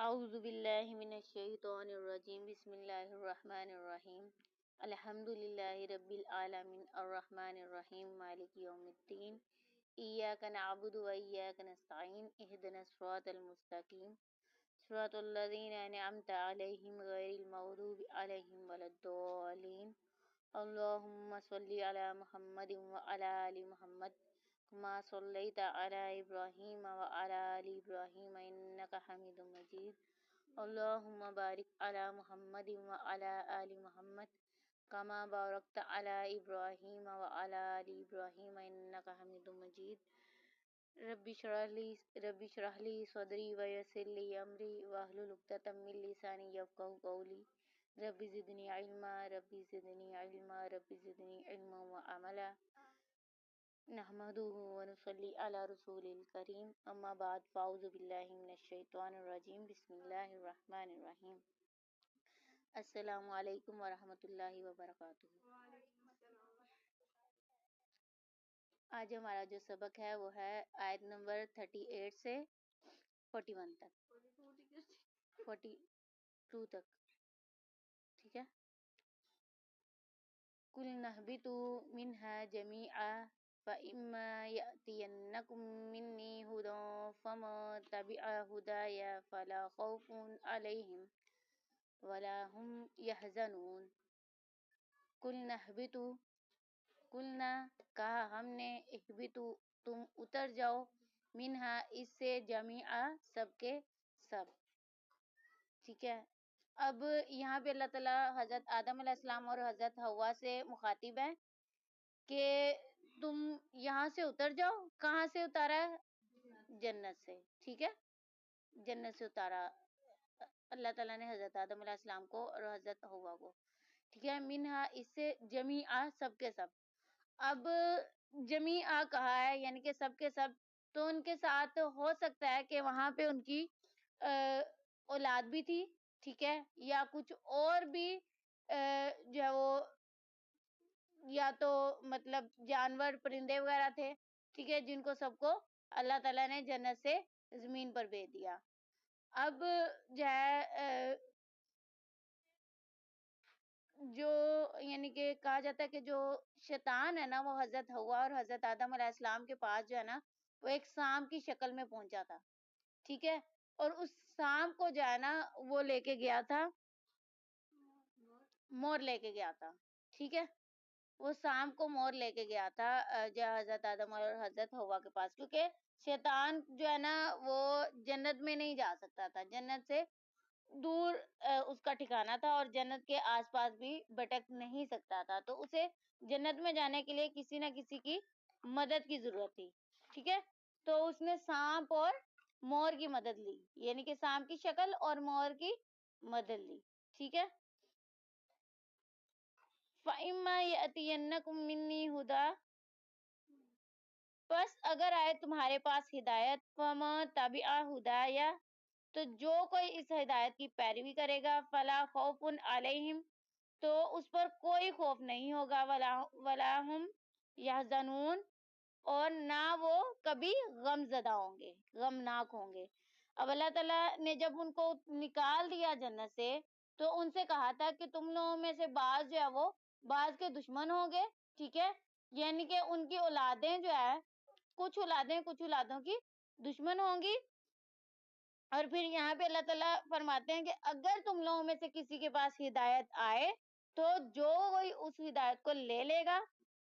اعوذ باللہ من الشیطان الرجیم بسم اللہ الرحمن الرحیم الحمد للہ رب العالمین الرحمن الرحیم مالک یوم الدین ایاک نعبد و ایاک نستعین اہدنا الصراط المستقیم صراط الذین انعمت علیہم غیر المغضوب علیہم ولا الضالین اللہم صلی علی محمد وعلی آل محمد كما صليت على إبراهيم وعلى آل إبراهيم إنك حميد مجيد اللهم بارك على محمد وعلى آل محمد كما باركت على إبراهيم وعلى آل إبراهيم إنك حميد مجيد رب اشرح لي صدري ويسر لي أمري واحلل عقدة من لساني يفقهوا قولي رب زدني علما رب زدني علما رب زدني علما وعملا نحمده ونصلي على رسول الكريم اما بعد فاعوذ باللہ من الشیطان الرجیم بسم اللہ الرحمن الرحیم السلام علیکم ورحمۃ اللہ وبرکاتہ۔ آج ہمارا جو سبق ہے وہ ہے آیت نمبر 38 سے 41 تک 42 تک، ٹھیک ہے۔ قُلْنَا اهْبِطُوا مِنْهَا جَمِيعًا فَإِمَّا يَأْتِيَنَّكُم مِّنِّي هُدًى فَمَن تَبِعَ هُدَايَ فَلَا خَوْفٌ عَلَيْهِمْ وَلَا هُمْ يَحْزَنُونَ۔ قُلْنَا اهْبِطُوا، قُلْنَا کہا ہم نے، اهْبِطُوا تم اتر جاؤ، منہا اس سے، جمیعا سب کے سب، ٹھیک ہے۔ اب یہاں پہ اللہ تعالیٰ حضرت آدم علیہ السلام اور حضرت حوا سے مخاطب ہے کہ تم یہاں سے اتر جاؤ۔ کہاں سے اتارا ہے؟ جنت سے، ٹھیک ہے، جنت سے اتارا اللہ تعالیٰ نے حضرت آدم علیہ السلام کو اور حضرت حوا کو، ٹھیک ہے۔ منہا اس سے، جمیعا سب کے سب۔ اب جمیعا کہا ہے یعنی کہ سب کے سب، تو ان کے ساتھ ہو سکتا ہے کہ وہاں پہ ان کی اولاد بھی تھی، ٹھیک ہے، یا کچھ اور بھی جو ہے وہ یا تو مطلب جانور پرندے وغیرہ تھے، ٹھیک ہے، جن کو سب کو اللہ تعالیٰ نے جنت سے زمین پر بھیج دیا۔ اب جو ہے جو یعنی کہ کہا جاتا ہے کہ جو شیطان ہے نا وہ حضرت حوا اور حضرت آدم علیہ السلام کے پاس جو ہے نا وہ ایک سانپ کی شکل میں پہنچا تھا، ٹھیک ہے، اور اس سانپ کو جو ہے نا وہ لے کے گیا تھا، مور لے کے گیا تھا، ٹھیک ہے، وہ سانپ کو مور لے کے گیا تھا جو حضرت آدم اور حضرت حوا کے پاس، کیونکہ شیطان جو ہے نا وہ جنت میں نہیں جا سکتا تھا، جنت سے دور اس کا ٹھکانہ تھا اور جنت کے آس پاس بھی بھٹک نہیں سکتا تھا، تو اسے جنت میں جانے کے لیے کسی نہ کسی کی مدد کی ضرورت تھی، ٹھیک ہے، تو اس نے سانپ اور مور کی مدد لی، یعنی کہ سانپ کی شکل اور مور کی مدد لی، ٹھیک ہے۔ فَإِمَّا يَأْتِيَنَّكُم مِّنِّي هُدًى، بس اگر آئے تمہارے پاس ہدایت، فَمَن تَبِعَ هُدَايَ، تو جو کوئی اس ہدایت کی پیروی کرے گا، فَلَا خَوْفٌ عَلَيْهِمْ، تو اس پر کوئی خوف نہیں ہوگا، وَلَا هُمْ يَحْزَنُونَ، اور نہ وہ کبھی غم زدہ ہوں گے، غمناک ہوں گے۔ اب اللہ تعالیٰ نے جب ان کو نکال دیا جنت سے تو ان سے کہا تھا کہ تم لوگوں میں سے بعض جو ہے وہ بعض کے دشمن ہوں گے، ٹھیک ہے، یعنی کہ ان کی اولادیں جو ہے کچھ اولادوں کی دشمن ہوں گی۔ اور پھر یہاں پہ اللہ تعالیٰ فرماتے ہیں کہ اگر تم لوگوں میں سے کسی کے پاس ہدایت آئے تو جو کوئی اس ہدایت کو لے لے گا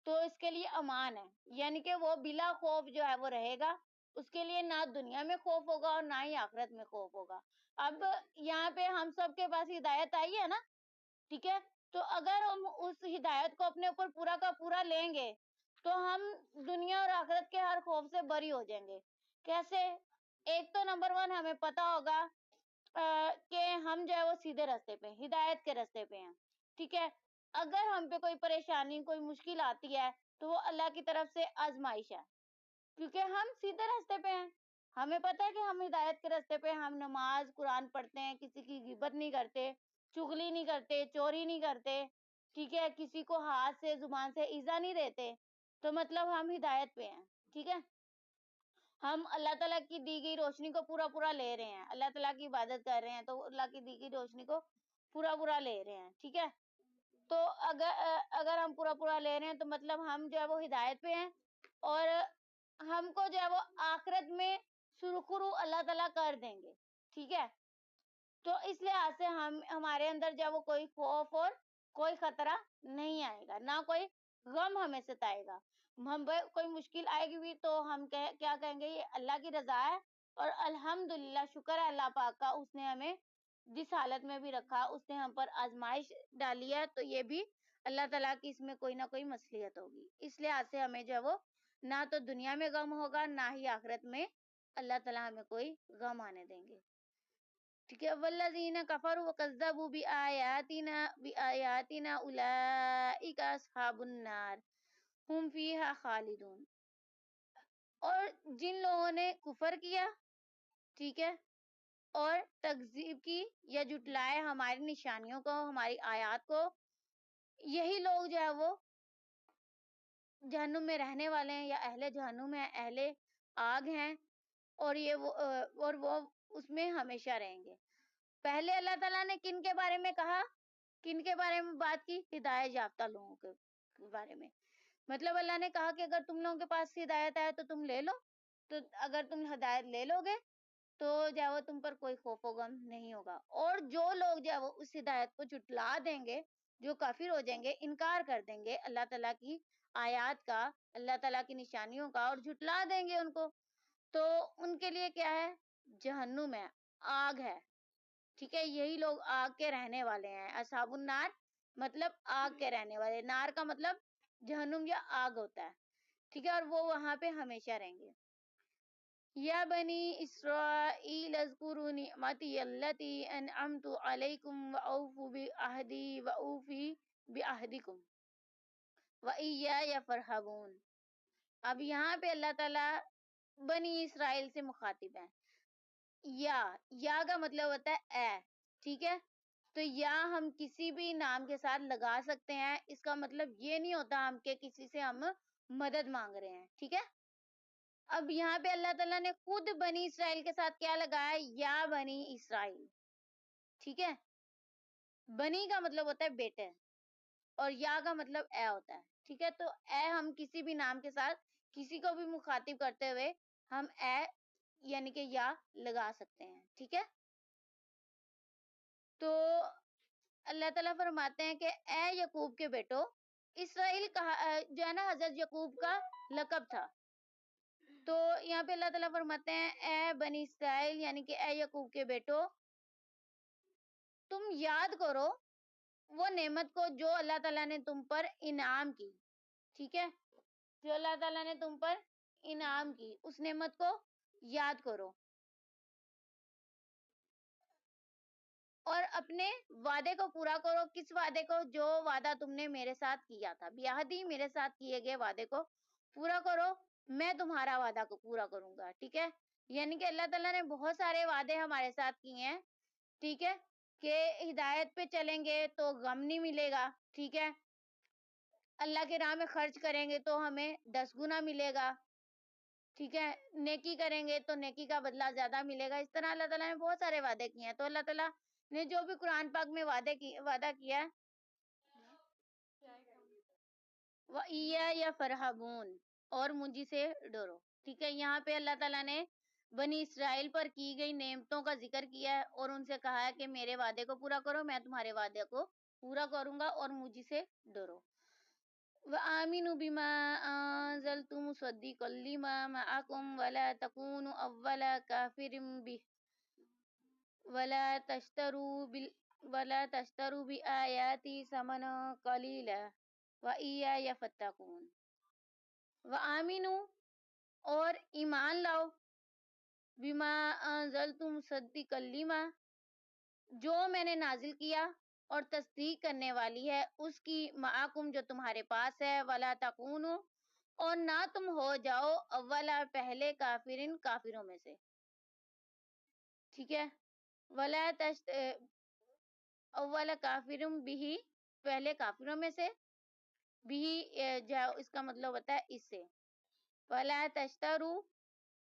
تو اس کے لیے امان ہے، یعنی کہ وہ بلا خوف جو ہے وہ رہے گا، اس کے لیے نہ دنیا میں خوف ہوگا اور نہ ہی آخرت میں خوف ہوگا۔ اب یہاں پہ ہم سب کے پاس ہدایت آئی ہے نا، ٹھیک ہے، تو اگر ہم اس ہدایت کو اپنے اوپر پورا کا پورا لیں گے تو ہم دنیا اور آخرت کے ہر خوف سے بری ہو جائیں گے۔ کیسے؟ ایک تو نمبر 1 ہمیں پتا ہوگا کہ ہم جو ہے وہ سیدھے راستے پہ، ہدایت کے راستے پہ ہیں، ٹھیک ہے۔ اگر ہم پہ کوئی پریشانی کوئی مشکل آتی ہے تو وہ اللہ کی طرف سے آزمائش ہے، کیونکہ ہم سیدھے راستے پہ ہیں، ہمیں پتہ ہے کہ ہم ہدایت کے راستے پہ، ہم نماز قرآن پڑھتے ہیں، کسی کی غیبت نہیں کرتے، چغلی نہیں کرتے، چوری نہیں کرتے، ٹھیک ہے، کسی کو ہاتھ سے زبان سے ایذا نہیں دیتے، تو مطلب ہم ہدایت پہ ہیں، ٹھیک ہے۔ ہم اللہ تعالیٰ کی دی گئی روشنی کو پورا پورا لے رہے ہیں، اللہ تعالیٰ کی عبادت کر رہے ہیں تو اللہ کی دی گئی روشنی کو پورا پورا لے رہے ہیں، ٹھیک ہے؟ تو اگر ہم پورا پورا لے رہے ہیں تو مطلب ہم جو ہے وہ ہدایت پہ ہیں، اور ہم کو جو ہے وہ آخرت میں سرخرو اللہ تعالیٰ کر دیں گے، ٹھیک ہے؟ تو اس لحاظ سے ہمارے اندر جو ہے وہ کوئی خوف اور کوئی خطرہ نہیں آئے گا، نہ کوئی غم ہمیں ستائے گا. کوئی مشکل آئے گی بھی تو ہم کیا کہیں گے، یہ اللہ کی رضا ہے، اور الحمدللہ شکر ہے اللہ پاک کا، اس نے ہمیں جس حالت میں بھی رکھا، اس نے ہم پر آزمائش ڈالی ہے، تو یہ بھی اللہ تعالیٰ کی اس میں کوئی نہ کوئی مصلحت ہوگی. اس لحاظ سے ہمیں جو ہے وہ نہ تو دنیا میں غم ہوگا، نہ ہی آخرت میں اللہ تعالیٰ ہمیں کوئی غم آنے دیں گے. ٹھیک ہے، والذین کفروا وکذبوا بآیاتنا اولئک اصحاب النار ہم فیہا خالدون. اور جن لوگوں نے کفر کیا، ٹھیک ہے، اور تکذیب کی یا جھٹلائے ہماری نشانیوں کو، ہماری آیات کو، یہی لوگ جو ہے وہ جہنم میں رہنے والے ہیں، یا اہل جہنم ہے، اہل آگ ہیں، اور وہ اس میں ہمیشہ رہیں گے. پہلے اللہ تعالیٰ نے کن کے بارے میں کہا، کن کے بارے میں بات کی؟ ہدایت یافتہ لوگوں کے بارے میں. مطلب اللہ نے کہا کہ اگر تم لوگوں کے پاس ہدایت ہے تو تم لے لو، تو اگر تم ہدایت لے لو گے تو جو ہے وہ تم پر کوئی خوف و غم نہیں ہوگا. اور جو لوگ جو ہے وہ اس ہدایت کو جھٹلا دیں گے، جو کافر ہو جائیں گے، انکار کر دیں گے اللہ تعالیٰ کی آیات کا، اللہ تعالیٰ کی نشانیوں کا، اور جھٹلا دیں گے ان کو، تو ان کے لیے کیا ہے؟ جہنم ہے، آگ ہے، ٹھیک ہے؟ یہی لوگ آگ کے رہنے والے ہیں. اصحاب النار مطلب آگ کے رہنے والے، نار کا مطلب جہنم یا آگ ہوتا ہے، ٹھیک ہے؟ اور وہ وہاں پہ ہمیشہ رہیں گے. یا بنی اسرائیل اذکروا نعمتی التی انعمت علیکم واوفوا بعہدی واوفی بعہدکم وایای فرحبون. اب یہاں پہ اللہ تعالیٰ بنی اسرائیل سے مخاطب ہے. یا کا مطلب ہوتا ہے اے، ٹھیک ہے؟ تو یا ہم کسی بھی نام کے ساتھ لگا سکتے ہیں، اس کا مطلب یہ نہیں ہوتا ہم کہ کسی سے ہم مدد مانگ رہے ہیں، ٹھیک ہے؟ اب یہاں پہ اللہ تعالیٰ نے خود بنی اسرائیل کے ساتھ کیا لگایا؟ یا بنی اسرائیل، ٹھیک ہے؟ بنی کا مطلب ہوتا ہے بیٹے، اور یا کا مطلب اے ہوتا ہے، ٹھیک ہے؟ تو اے ہم کسی بھی نام کے ساتھ کسی کو بھی مخاطب کرتے ہوئے ہم اے یعنی کہ یا لگا سکتے ہیں، ٹھیک ہے؟ تو اللہ تعالیٰ فرماتے ہیں کہ اے یعقوب کے بیٹو، اسرائیل جو ہے نا حضرت یعقوب کا لقب تھا. تو یہاں پہ اللہ تعالیٰ فرماتے ہیں اے بنی اسرائیل یعنی کہ اے یعقوب کے بیٹو، تم یاد کرو وہ نعمت کو جو اللہ تعالیٰ نے تم پر انعام کی، ٹھیک ہے؟ جو اللہ تعالیٰ نے تم پر انعام کی، اس نعمت کو یاد کرو، اور اپنے وعدے کو پورا کرو. کس وعدے کو؟ جو وعدہ تم نے میرے ساتھ کیا تھا، بیاہدی میرے ساتھ کیے گئے وعدے کو پورا کرو، میں تمہارا وعدہ کو پورا کروں گا، ٹھیک ہے؟ یعنی کہ اللہ تعالیٰ نے بہت سارے وعدے ہمارے ساتھ کیے ہیں، ٹھیک ہے؟ کہ ہدایت پہ چلیں گے تو غم نہیں ملے گا، ٹھیک ہے؟ اللہ کے راہ میں خرچ کریں گے تو ہمیں 10 گنا ملے گا، ٹھیک ہے؟ نیکی کریں گے تو نیکی کا بدلہ زیادہ ملے گا. اس طرح اللہ تعالیٰ نے بہت سارے وعدے کیے ہیں. تو اللہ تعالیٰ نے جو بھی قرآن پاک میں وعدہ کیا ہے، وَإِيَّايَ فَارْهَبُونِ، اور مجھے سے ڈرو، ٹھیک ہے؟ یہاں پہ اللہ تعالیٰ نے بنی اسرائیل پر کی گئی نعمتوں کا ذکر کیا ہے، اور ان سے کہا ہے کہ میرے وعدے کو پورا کرو، میں تمہارے وعدے کو پورا کروں گا، اور مجھے سے ڈرو. وَآمِنُوا بِمَا أَنزَلْتُ مُصَدِّقًا لِمَا مَعَكُمْ وَلَا تَكُونُوا أَوَّلَ كَافِرٍ بِهِ وَلَا تَشْتَرُوا بِآيَاتِي ثَمَنًا قَلِيلًا وَإِيَّايَ فَاتَّقُونِ. وَآمِنُوا، اور ایمان لاؤ، بِمَا أَنزَلْتُ مُصَدِّقًا لِمَا، جو میں نے نازل کیا اور تصدیق کرنے والی ہے اس کی، معاکم جو تمہارے پاس ہے، ولا تکونو، اور نہ تم ہو جاؤ، اولا پہلے، کافرین کافروں میں سے، ٹھیک ہے؟ ولا اولا کافرم بھی، پہلے کافروں میں سے، بھی اس کا مطلب ہوتا ہے اس سے. ولا تشترو،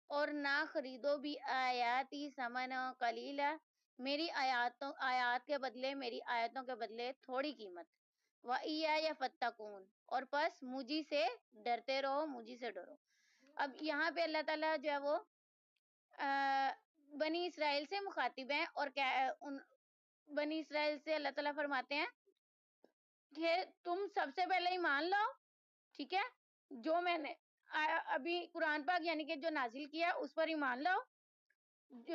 اور نہ خریدو بھی آیاتی ثمنا قلیلا، میری آیات کے بدلے، میری آیتوں کے بدلے تھوڑی قیمت. وَإِيَّايَ فَاتَّقُونِ، اور بس مجھے سے ڈرتے رہو، مجھے سے ڈرو. اب یہاں پہ اللہ تعالیٰ جو ہے وہ بنی اسرائیل سے مخاطب ہیں، اور بنی اسرائیل سے اللہ تعالیٰ فرماتے ہیں کہ تم سب سے پہلے ایمان لاؤ، ٹھیک ہے، جو میں نے ابھی قرآن پاک یعنی کہ جو نازل کیا اس پر ایمان لاؤ،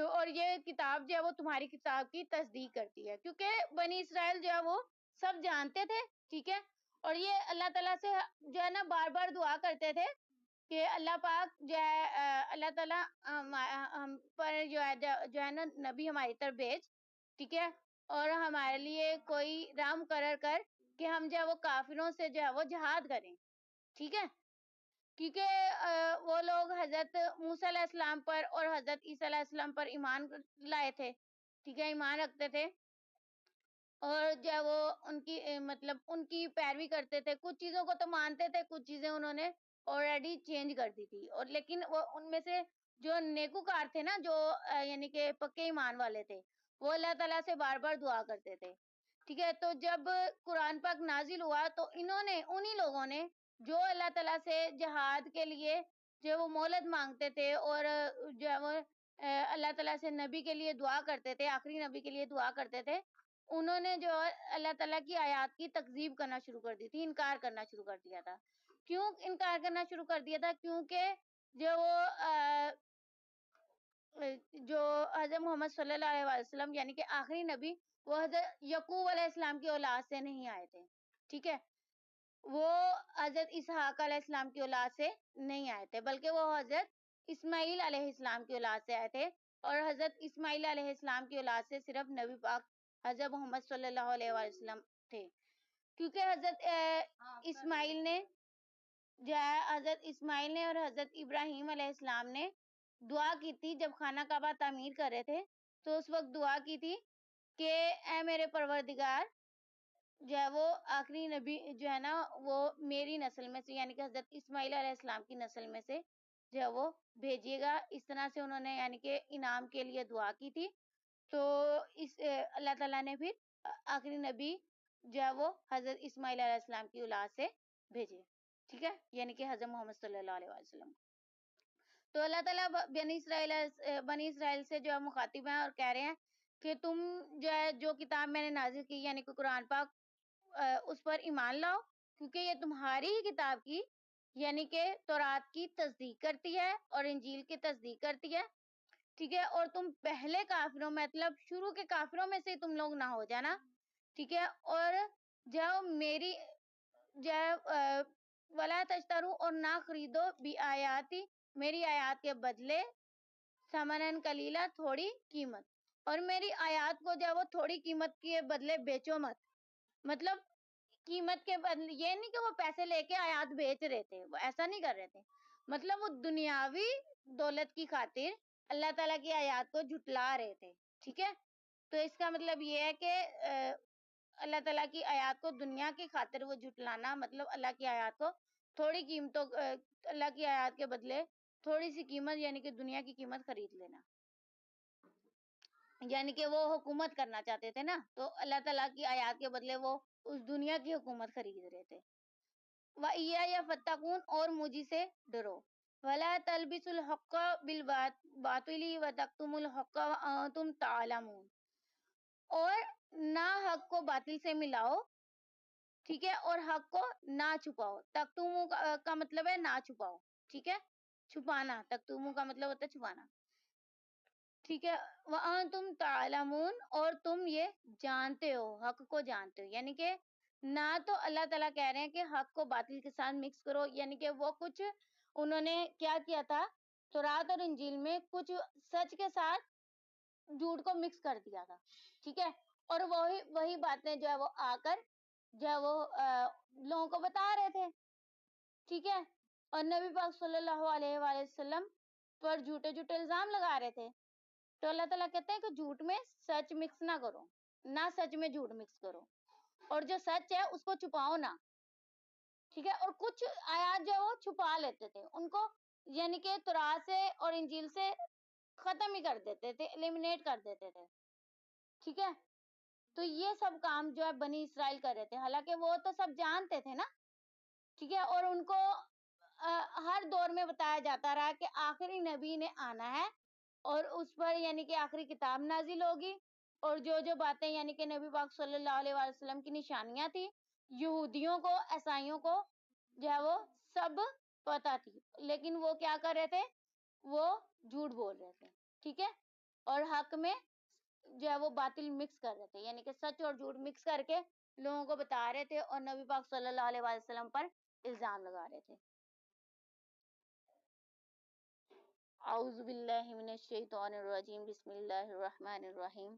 اور یہ کتاب جو ہے وہ تمہاری کتاب کی تصدیق کرتی ہے، کیونکہ بنی اسرائیل جو ہے وہ سب جانتے تھے، ٹھیک ہے، اور یہ اللہ تعالیٰ سے جو ہے نا بار بار دعا کرتے تھے کہ اللہ پاک جو ہے اللہ تعالیٰ ہم پر جو ہے نا نبی ہماری طرف بھیج، ٹھیک ہے، اور ہمارے لیے کوئی راہ مقرر کر کہ ہم جو ہے وہ کافروں سے جو ہے وہ جہاد کریں، ٹھیک ہے، کیونکہ وہ لوگ حضرت موسیٰ علیہ السلام پر اور حضرت عیسیٰ علیہ السلام پر ایمان لائے تھے، ٹھیک ہے، ایمان رکھتے تھے، اور جو ہے وہ ان کی مطلب ان کی پیروی کرتے تھے. کچھ چیزوں کو تو مانتے تھے، کچھ چیزیں انہوں نے آلریڈی چینج کر دی تھی، اور لیکن وہ ان میں سے جو نیکوکار تھے نا، جو یعنی کہ پکے ایمان والے تھے، وہ اللہ تعالیٰ سے بار بار دعا کرتے تھے، ٹھیک ہے. تو جب قرآن پاک نازل ہوا تو انہی لوگوں نے جو اللہ تعالیٰ سے جہاد کے لیے جو وہ مہلت مانگتے تھے، اور جو ہے وہ اللہ تعالیٰ سے نبی کے لیے دعا کرتے تھے، آخری نبی کے لیے دعا کرتے تھے، انہوں نے جو اللہ تعالیٰ کی آیات کی تکذیب کرنا شروع کر دی تھی، انکار کرنا شروع کر دیا تھا. کیوں انکار کرنا شروع کر دیا تھا؟ کیونکہ جو وہ جو حضرت محمد صلی اللہ علیہ وسلم یعنی کہ آخری نبی، وہ حضرت یعقوب علیہ السلام کی اولاد سے نہیں آئے تھے، ٹھیک ہے، وہ حضرت اسحاق علیہ السلام کی اولاد سے نہیں آئے تھے، بلکہ وہ حضرت اسماعیل علیہ السلام کی اولاد سے آئے تھے، اور حضرت اسماعیل علیہ السلام کی اولاد سے صرف نبی پاک حضرت محمد صلی اللہ علیہ وسلم تھے. کیونکہ حضرت اسماعیل نے جو ہے حضرت اسماعیل نے اور حضرت ابراہیم علیہ السلام نے دعا کی تھی جب خانہ کعبہ تعمیر کر رہے تھے، تو اس وقت دعا کی تھی کہ اے میرے پروردگار، جو ہے وہ آخری نبی جو ہے نا وہ میری نسل میں سے یعنی کہ حضرت اسماعیل علیہ السلام کی نسل میں سے جو ہے وہ بھیجیے گا. اس طرح سے انہوں نے یعنی کہ انعام کے لیے دعا کی تھی. تو اس اللہ تعالیٰ نے پھر آخری نبی جو ہے وہ حضرت اسماعیل علیہ السلام کی اولاد سے بھیجے، ٹھیک ہے، یعنی کہ حضرت محمد صلی اللہ علیہ وسلم. تو اللہ تعالیٰ بنی اسرائیل سے جو ہے مخاطب ہیں اور کہہ رہے ہیں کہ تم جو ہے جو کتاب میں نے نازل کی یعنی کہ قرآن پاک، اس پر ایمان لاؤ، کیونکہ یہ تمہاری ہی کتاب کی یعنی کہ تورات کی تصدیق کرتی ہے اور انجیل کی تصدیق کرتی ہے، ٹھیک ہے، اور تم پہلے کافروں مطلب شروع کے کافروں میں سے تم لوگ نہ ہو جانا، ٹھیک ہے، اور جو میری جو ولا تشترو، اور نہ خریدو بھی آیاتی، میری آیات کے بدلے ثمنن قلیلا، تھوڑی قیمت، اور میری آیات کو جو ہے وہ تھوڑی قیمت کے بدلے بیچو مت. مطلب قیمت کے بدلے یہ نہیں کہ وہ پیسے لے کے آیات بیچ رہے تھے، وہ ایسا نہیں کر رہے تھے، مطلب وہ دنیاوی دولت کی خاطر اللہ تعالیٰ کی آیات کو جھٹلا رہے تھے، ٹھیک ہے. تو اس کا مطلب یہ ہے کہ اللہ تعالیٰ کی آیات کو دنیا کی خاطر وہ جھٹلانا، مطلب اللہ کی آیات کو تھوڑی قیمتوں اللہ کی آیات کے بدلے تھوڑی سی قیمت یعنی کہ دنیا کی قیمت خرید لینا، یعنی کہ وہ حکومت کرنا چاہتے تھے نا، تو اللہ تعالیٰ کی آیات کے بدلے وہ اس دنیا کی حکومت خرید رہے تھے. وَإِيَّايَ فَاتَّقُونِ، اور مجھے سے ڈرو. وَلَا تَلْبِسُوا الْحَقَّ بِالْبَاطِلِ وَتَكْتُمُوا الْحَقَّ وَأَنْتُمْ تَعْلَمُونَ، اور نہ حق کو باطل سے ملاؤ، ٹھیک ہے، اور حق کو نہ چھپاؤ. تکتمو کا مطلب ہے نہ چھپاؤ، ٹھیک ہے، چھپانا. تکتمو کا مطلب ہوتا ہے چھپانا، ٹھیک ہے. وَأَنْتُمْ تَعْلَمُونَ، اور تم یہ جانتے ہو، حق کو جانتے ہو، یعنی کہ نہ تو اللہ تعالیٰ کہہ رہے ہیں کہ حق کو باطل کے ساتھ مکس کرو، یعنی کہ وہ کچھ انہوں نے کیا کیا تھا تورات اور انجیل میں، کچھ سچ کے ساتھ جھوٹ کو مکس کر دیا تھا، ٹھیک ہے، اور وہی باتیں جو ہے وہ آ کر جو ہے وہ لوگوں کو بتا رہے تھے، ٹھیک ہے، اور نبی پاک صلی اللہ علیہ وآلہ وسلم پر جھوٹے جھوٹے الزام لگا رہے تھے. تو اللہ تعالیٰ کہتے ہیں کہ جھوٹ میں سچ مکس نہ کرو، نہ سچ میں جھوٹ مکس کرو، اور جو سچ ہے اس کو چھپاؤ نہ، ٹھیک ہے. اور کچھ آیات جو ہے وہ چھپا لیتے تھے، ان کو یعنی کہ تورات سے اور انجیل سے ختم ہی کر دیتے تھے، ایلیمینیٹ کر دیتے تھے، ٹھیک ہے؟ تو یہ سب کام جو ہے بنی اسرائیل کر رہے تھے، حالانکہ وہ تو سب جانتے تھے نا، ٹھیک ہے؟ اور ان کو ہر دور میں بتایا جاتا رہا کہ آخری نبی نے آنا ہے اور اس پر یعنی کہ آخری کتاب نازل ہوگی، اور جو باتیں یعنی کہ نبی پاک صلی اللہ علیہ وسلم کی نشانیاں تھی، یہودیوں کو، عیسائیوں کو جو ہے وہ سب پتا تھی، لیکن وہ کیا کر رہے تھے؟ وہ جھوٹ بول رہے تھے، ٹھیک ہے؟ اور حق میں جو ہے وہ باطل مکس کر رہے تھے، یعنی کہ سچ اور جھوٹ مکس کر کے لوگوں کو بتا رہے تھے اور نبی پاک صلی اللہ علیہ وسلم پر الزام لگا رہے تھے۔ اعوذ باللہ من الشیطان الرجیم، بسم اللہ الرحمن الرحیم،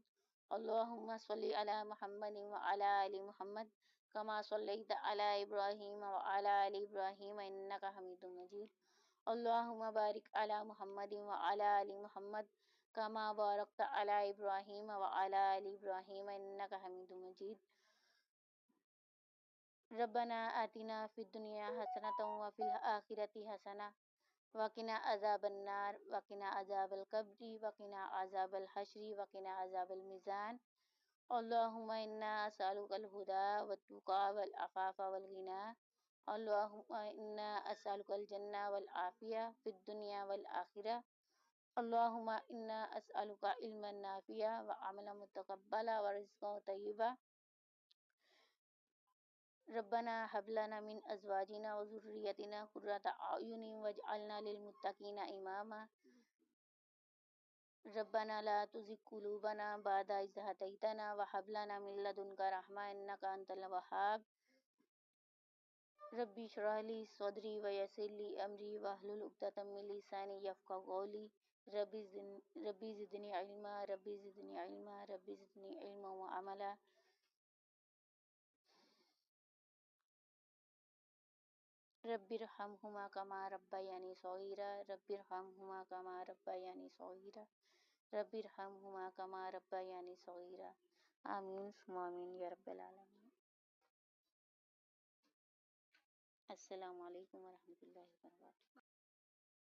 اللہم صلی علی محمد وعلی آل محمد کما صلیت علی ابراہیم وعلی آل ابراہیم انک حمید مجید، اللہم بارک علی محمد وعلی آل محمد کما بارکت علی ابراہیم وعلی آل ابراہیم انک حمید مجید، ربنا آتنا فی الدنیا حسنۃ وفی الآخرۃ حسنۃ وقنا عذاب النار وقنا عذاب القبر وقنا عذاب الحشر وقنا عذاب المیزان، اللہم انا اسألک الہدی والتقی والعفاف والغنی، اللہم انا اسألک الجنہ والعافیہ فی الدنیا والآخرہ، اللہم انا اسألک علما نافعا وعملا متقبلا ورزقا طیبا، ربنا هب لنا من ازواجنا وذريتنا قرة اعین واجعلنا للمتقین اماما، ربنا لا تزغ قلوبنا بعد إذ هديتنا وهب لنا من لدنك رحمة إنك أنت الوهاب، ربي اشرح لي صدري ويسر لي أمري واحلل عقدة من لساني يفقهوا قولي، ربي زدني علما ربي زدني علما ربي زدني علما وعملا، رب ارحمهما كما ربياني صغيرا رب ارحمهما كما ربياني صغيرا رب ارحمهما كما ربياني صغيرا، آمین ثم آمین یا رب العالمین۔ السلام علیکم ورحمۃ اللہ وبرکاتہ۔